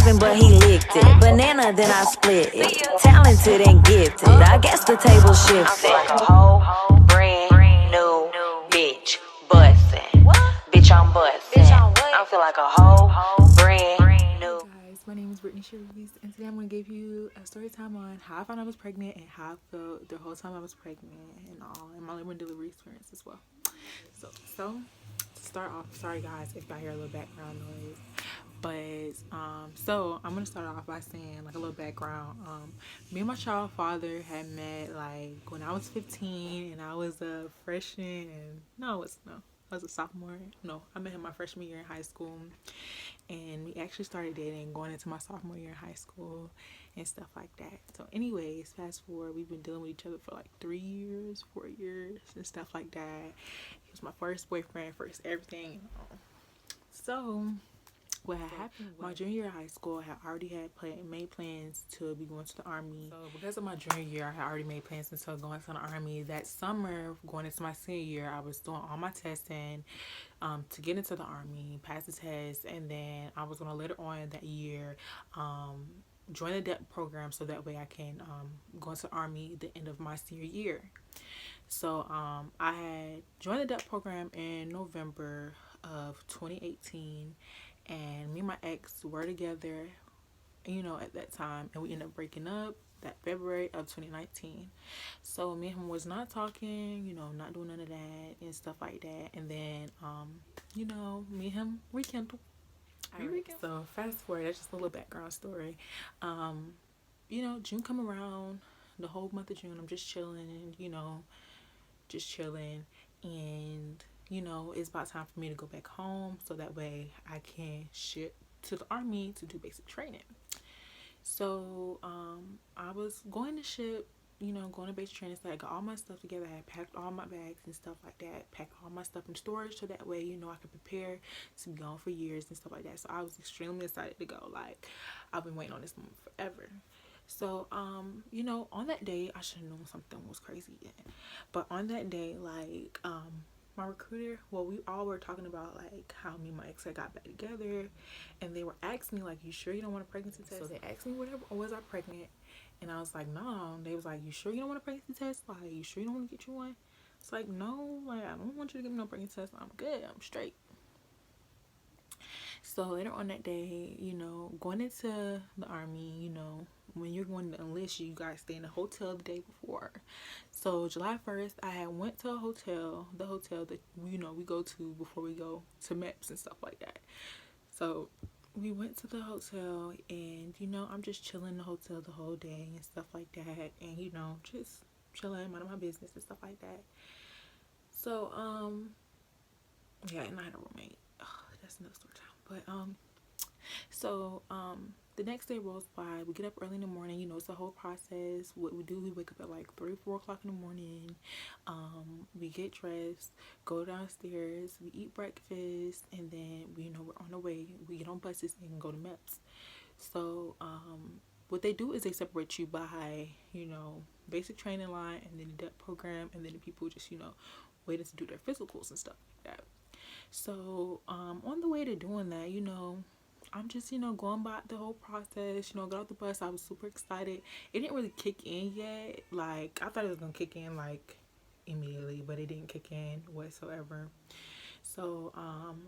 giving, but he licked it. Banana, then I split it. Talented and gifted. I guess the table shifted. I feel like a whole brand new bitch. Bustin'. Bitch, I'm bustin'. I feel like a whole brand new. Hey guys, my name is Brittany Cherise, and today I'm going to give you a story time on how I found I was pregnant and how I felt the whole time I was pregnant and all, and my labor and delivery experience as well. So to start off, sorry guys if I hear a little background noise, but so I'm gonna start off by saying like a little background. Me and my child father had met like when I was 15 and I was a freshman, and I was a sophomore. No, I met him my freshman year in high school, and we actually started dating going into my sophomore year in high school and stuff like that. So anyways, fast forward, we've been dealing with each other for like 3 years, 4 years and stuff like that. He was my first boyfriend, first everything. So what had happened, my junior year of high school, I had already made plans to be going to the army. So because of my junior year, I had already made plans until going to the army. That summer, going into my senior year, I was doing all my testing to get into the army, pass the test, and then I was going to later on that year join the DEP program so that way I can go into the army at the end of my senior year. So I had joined the DEP program in November of 2018, and me and my ex were together, at that time, and we ended up breaking up that February of 2019. So me and him was not talking, not doing none of that and stuff like that. And then, me and him rekindled. So fast forward, that's just a little background story. June come around, the whole month of June, I'm just chilling, and it's about time for me to go back home so that way I can ship to the army to do basic training. So I was going to ship, going to basic training, so I got all my stuff together. I had packed all my bags and stuff like that, packed all my stuff in storage so that way, I could prepare to be gone for years and stuff like that. So I was extremely excited to go. Like, I've been waiting on this moment forever. So, on that day, I should have known something was crazy then. But on that day, like, my recruiter, well, we all were talking about, like, how me and my ex had got back together. And they were asking me, like, you sure you don't want a pregnancy test? So they asked me, was I pregnant? And I was like, no. They was like, you sure you don't want a pregnancy test? Like, you sure you don't want to get you one? It's like, no, like, I don't want you to give me no pregnancy test. I'm good. I'm straight. So later on that day, going into the army, when you're going to enlist, you guys stay in a hotel the day before. So July 1st, I had went to the hotel that, we go to before we go to MEPS and stuff like that. So we went to the hotel, and, I'm just chilling in the hotel the whole day and stuff like that. And, just chilling, minding my business and stuff like that. So, yeah, and I had a roommate. That's another story time. But the next day rolls by. We get up early in the morning. It's a whole process. What we do, we wake up at like 3-4 o'clock in the morning. We get dressed, go downstairs, we eat breakfast, and then we're on the way. We get on buses and go to MEPS. So what they do is they separate you by basic training line, and then the DEP program, and then the people just waiting to do their physicals and stuff like that. So on the way to doing that, I'm just going by the whole process. Got off the bus. I was super excited. It didn't really kick in yet. Like, I thought it was gonna kick in like immediately, but it didn't kick in whatsoever. So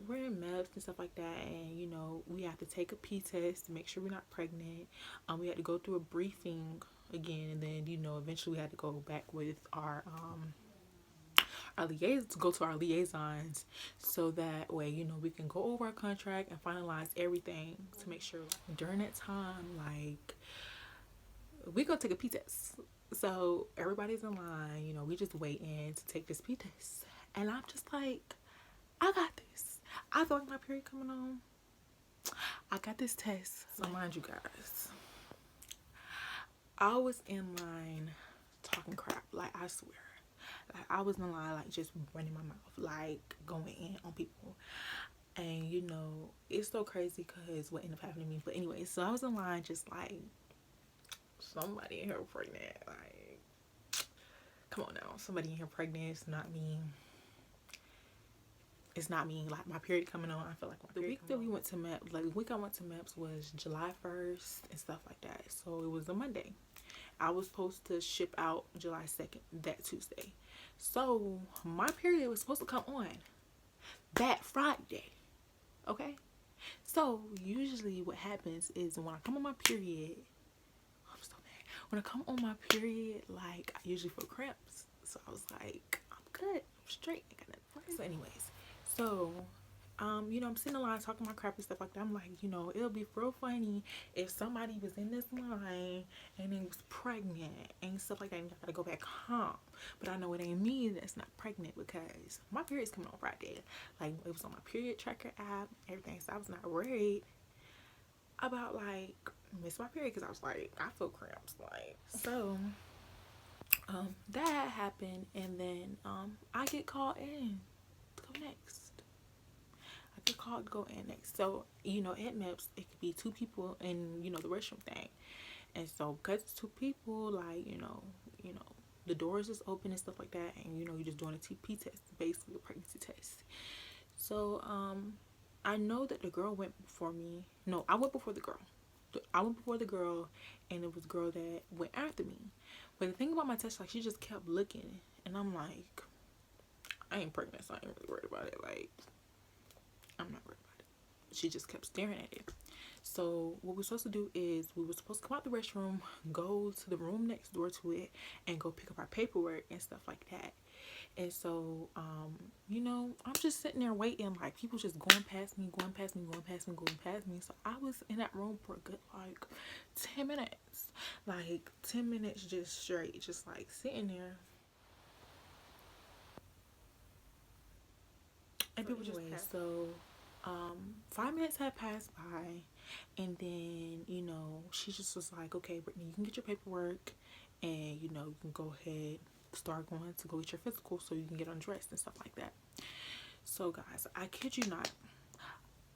we're in MEPS and stuff like that, and we have to take a P test to make sure we're not pregnant. We had to go through a briefing again, and then eventually we had to go back with our liaisons, so that way we can go over our contract and finalize everything to make sure during that time, like, we go take a P test. So everybody's in line, we just waiting to take this P test, and I'm just like, I got this. I feel like my period coming on. I got this test. So mind you guys, I was in line talking crap, like, I swear. Like, I was in line, like, just running my mouth, like, going in on people. And, it's so crazy because what ended up happening to me. But anyway, so I was in line just like, somebody in here pregnant. Like, come on now. Somebody in here pregnant. It's not me. it's not me. Like, my period coming on, I feel like the week that we went to MEPS, like the week I went to MEPS was July 1st and stuff like that. So it was a Monday. I was supposed to ship out July 2nd, that Tuesday. So my period was supposed to come on that Friday. Okay? So usually what happens is when I come on my period, I'm so mad. When I come on my period, like, I usually feel cramps. So I was like, I'm good. I'm straight. I got nothing. So anyways, so you know, I'm sitting in line talking my crap and stuff like that. I'm like, you know, it'll be real funny if somebody was in this line and then was pregnant and stuff like that, and I gotta go back home. But I know it ain't me that's not pregnant, because my period's coming on Friday. Like, it was on my period tracker app, everything. So I was not worried about, like, miss my period, because I was like, I feel cramps. Like, so that happened, and then I get called in to go next. I get called to go in next. So, you know, at MEPS, it could be 2 people in, you know, the restroom thing. And so, because it's 2 people, like, you know, the doors is open and stuff like that. And, you know, you're just doing a TP test, basically a pregnancy test. So, I know that the girl went before me. No, I went before the girl. I went before the girl, and it was the girl that went after me. But the thing about my test, like, she just kept looking. And I'm like, I ain't pregnant, so I ain't really worried about it. Like, I'm not worried about it. She just kept staring at it. So what we're supposed to do is we were supposed to come out the restroom, go to the room next door to it, and go pick up our paperwork and stuff like that. And so, you know, I'm just sitting there waiting, like, people just going past me. So I was in that room for a good, like, 10 minutes. Like, 10 minutes just straight, just, like, sitting there. And people just passed. So 5 minutes had passed by, and then, you know, she just was like, okay, Brittany, you can get your paperwork, and, you know, you can go ahead, start going to go get your physical so you can get undressed and stuff like that. So guys, I kid you not,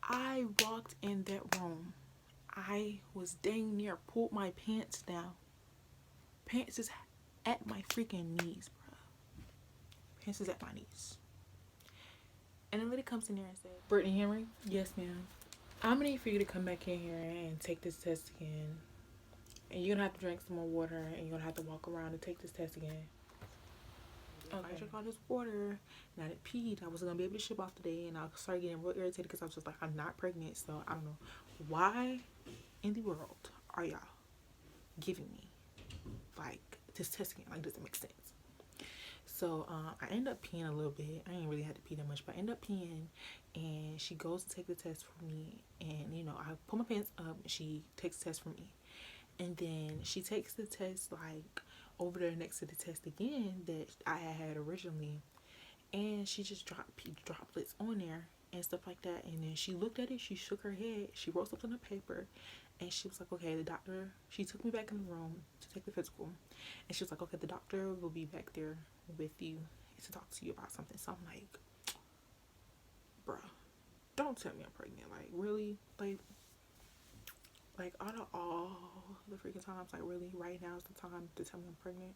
I walked in that room, I was dang near pulled my pants down. Pants is at my freaking knees, bro. Pants is at my knees. And the lady comes in there and says, Brittany Henry? Yes, ma'am. I'm gonna need for you to come back in here and take this test again. And you're gonna have to drink some more water, and you're gonna have to walk around and take this test again. Okay. I drank all this water, and I did peed. I wasn't gonna be able to ship off today, and I started getting real irritated because I was just like, I'm not pregnant, so I don't know. Why in the world are y'all giving me, like, this test again? Like, does it make sense? So I end up peeing a little bit. I ain't really had to pee that much, but I end up peeing, and she goes to take the test for me, and, you know, I pull my pants up, and she takes the test for me, and then she takes the test, like, over there next to the test again that I had originally, and she just dropped pee droplets on there and stuff like that. And then she looked at it, she shook her head, she wrote something on the paper, and she was like, okay, the doctor, she took me back in the room to take the physical, and she was like, okay, the doctor will be back there with you to talk to you about something. So I'm like, bruh, don't tell me I'm pregnant. Like, really? Like out of all the freaking times, like, really, right now is the time to tell me I'm pregnant?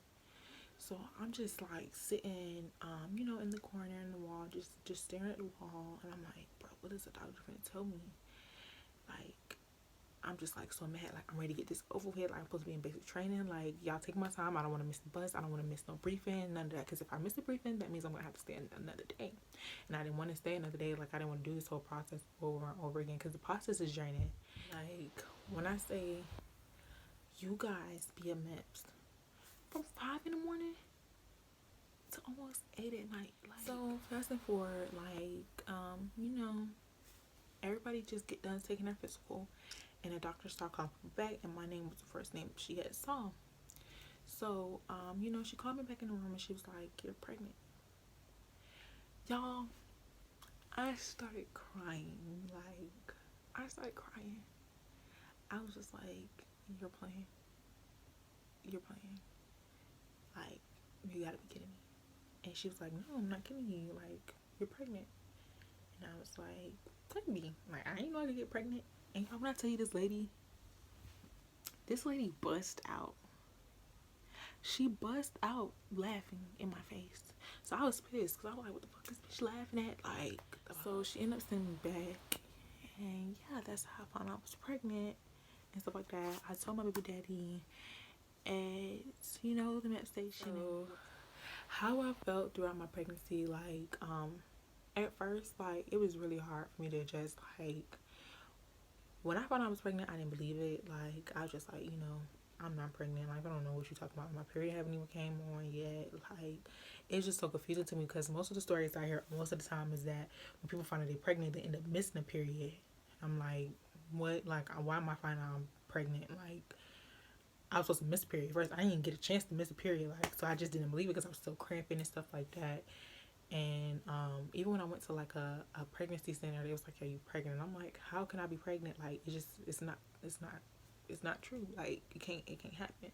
So I'm just, like, sitting, you know, in the corner in the wall, just staring at the wall, and I'm like, bro, what is the doctor gonna tell me? Like, I'm just, like, so mad. Like, I'm ready to get this over with. Like, I'm supposed to be in basic training. Like, y'all take my time. I don't want to miss the bus. I don't want to miss no briefing, none of that. Because if I miss the briefing, that means I'm going to have to stay another day. And I didn't want to stay another day. Like, I didn't want to do this whole process over and over again, because the process is draining. Like, when I say you guys be a mess from 5 in the morning to almost 8 at night. Like, so, fast and forward, like, you know, everybody just get done taking their physical, and the doctor started calling me back, and my name was the first name she had saw. So, you know, she called me back in the room, and she was like, you're pregnant. Y'all, I started crying. Like, I started crying. I was just like, you're playing. You're playing. Like, you gotta be kidding me. And she was like, no, I'm not kidding you. Like, you're pregnant. And I was like, couldn't be. Like, I didn't know I could get pregnant. And when I tell you, this lady bust out She bust out laughing in my face. So I was pissed because I was like, what the fuck is bitch laughing at? Like, so she ended up sending me back. And yeah, that's how I found out I was pregnant and stuff like that. I told my baby daddy at, the med station. So, how I felt throughout my pregnancy, like, at first, like, it was really hard for me to just, like, when I found out I was pregnant, I didn't believe it. Like, I was just like, I'm not pregnant. Like, I don't know what you're talking about. My period haven't even came on yet. Like, it's just so confusing to me because most of the stories I hear most of the time is that when people find out they're pregnant, they end up missing a period. I'm like, what? Like, why am I finding out I'm pregnant? Like, I was supposed to miss a period first. I didn't even get a chance to miss a period. Like, so I just didn't believe it because I was still cramping and stuff like that. And even when I went to like a pregnancy center, they was like, "Are you pregnant?" And I'm like, "How can I be pregnant? Like, it's not true. Like, it can't happen."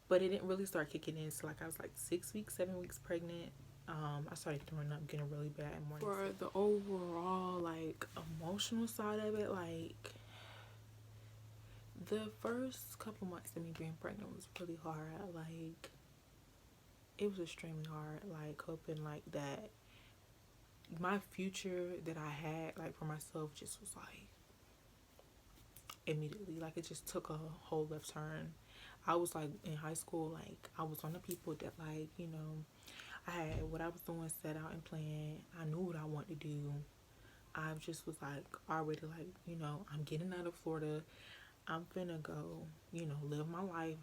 But it didn't really start kicking in. So like I was like 6 weeks, 7 weeks pregnant. I started throwing up, getting really bad morning. For the overall like emotional side of it, like the first couple months of me being pregnant was really hard. Like, it was extremely hard. Like, hoping like that my future that I had like for myself just was like immediately, like, it just took a whole left turn. I was like in high school, like I was one of the people that like, I had what I was doing set out and planned. I knew what I wanted to do. I just was like already like, I'm getting out of Florida. I'm finna go, live my life.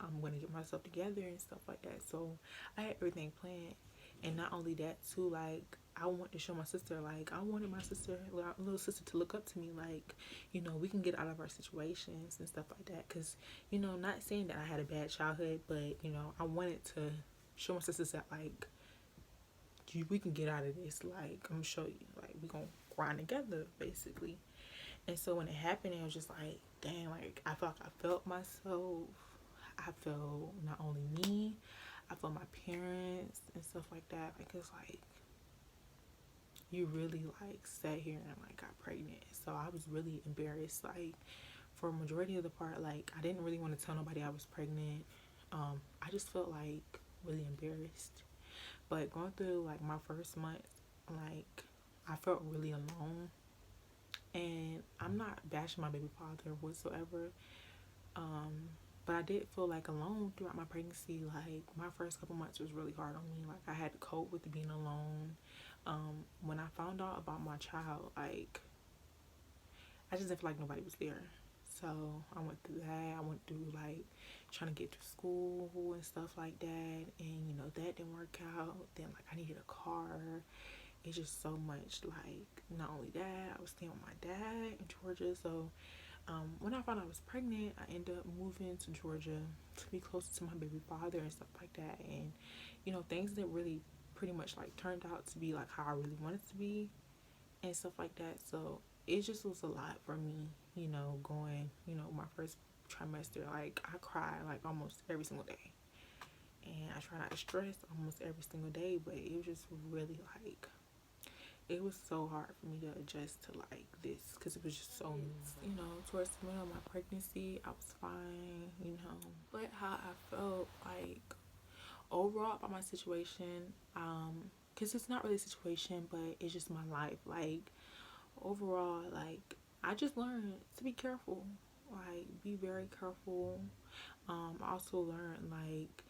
I'm gonna get myself together and stuff like that. So I had everything planned. And not only that too, like, I want to show my sister, like, I wanted my sister, little sister, to look up to me, like, we can get out of our situations and stuff like that. Because, not saying that I had a bad childhood, but, I wanted to show my sisters that, like, we can get out of this. Like, I'm gonna show you, like, we gonna grind together, basically. And so when it happened, it was just like, dang, like, I felt like I felt myself. I felt not only me, I felt my parents and stuff like that. Like, it's like, you really, like, sat here and, like, got pregnant. So I was really embarrassed. Like, for a majority of the part, like, I didn't really want to tell nobody I was pregnant. I just felt, like, really embarrassed. But going through, like, my first month, like, I felt really alone. And I'm not bashing my baby father whatsoever. But I did feel like alone throughout my pregnancy. Like, my first couple months was really hard on me. Like, I had to cope with being alone. When I found out about my child, like, I just didn't feel like nobody was there. So I went through that. I went through like trying to get to school and stuff like that. And that didn't work out. Then like I needed a car. It's just so much. Like, not only that, I was staying with my dad in Georgia. So when I found out I was pregnant, I ended up moving to Georgia to be closer to my baby father and stuff like that. And things that really pretty much like turned out to be like how I really wanted to be and stuff like that. So it just was a lot for me, going, my first trimester. Like, I cried like almost every single day. And I try not to stress almost every single day, but it was just really like, it was so hard for me to adjust to like this because it was just so new. Towards the middle of my pregnancy, I was fine, but how I felt like overall about my situation, because it's not really a situation, but it's just my life. Like, overall, like, I just learned to be careful, like, be very careful. I also learned, like,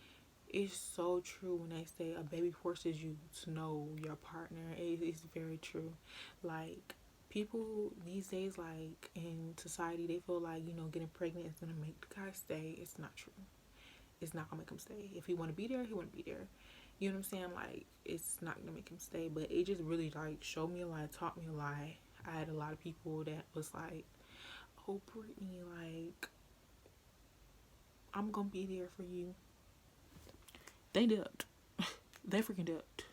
it's so true when they say a baby forces you to know your partner. It's very true. Like, people these days, like, in society, they feel like, getting pregnant is gonna make the guy stay. It's not true. It's not gonna make him stay. If he want to be there, he want to be there. You know what I'm saying? Like, it's not gonna make him stay. But it just really like showed me a lot, taught me a lot. I had a lot of people that was like, "Oh, Brittany, like, I'm gonna be there for you." They dipped. They freaking dipped.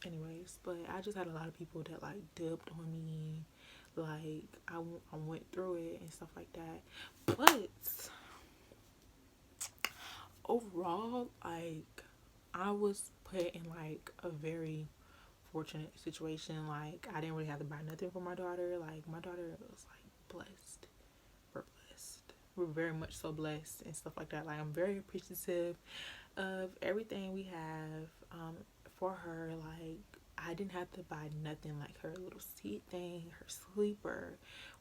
Anyways, but I just had a lot of people that like dipped on me. Like, I went through it and stuff like that. But overall, like, I was put in like a very fortunate situation. Like, I didn't really have to buy nothing for my daughter. Like, my daughter was like blessed. We're blessed. we're very much so blessed and stuff like that. Like, I'm very appreciative of everything we have for her. Like, I didn't have to buy nothing, like her little seat thing, her sleeper,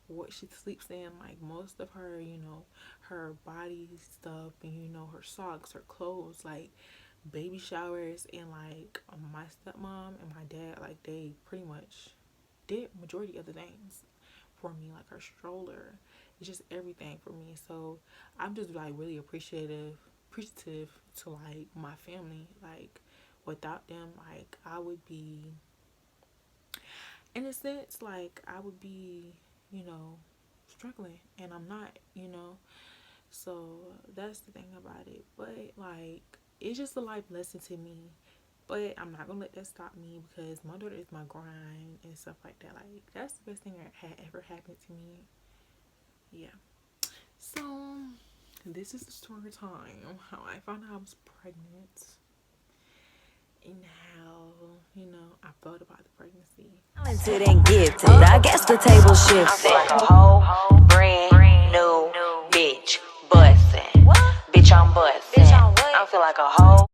what she sleeps in, like most of her, you know, her body stuff, and you know, her socks, her clothes, like baby showers. And like my stepmom and my dad, like they pretty much did majority of the things for me, like her stroller. It's just everything for me. So I'm just like really appreciative to like my family. Like, without them, like I would be, in a sense, like I would be, you know, struggling, and I'm not, you know. So that's the thing about it. But like, it's just a life lesson to me. But I'm not gonna let that stop me, because my daughter is my grind and stuff like that. Like, that's the best thing that had ever happened to me. Yeah. So this is the story time. How I found out I was pregnant, and how, you know, I felt about the pregnancy. Talented and gifted. I guess the table shifted. I feel like a whole brand new bitch bustin'. Bitch, I'm bustin'. I feel like a whole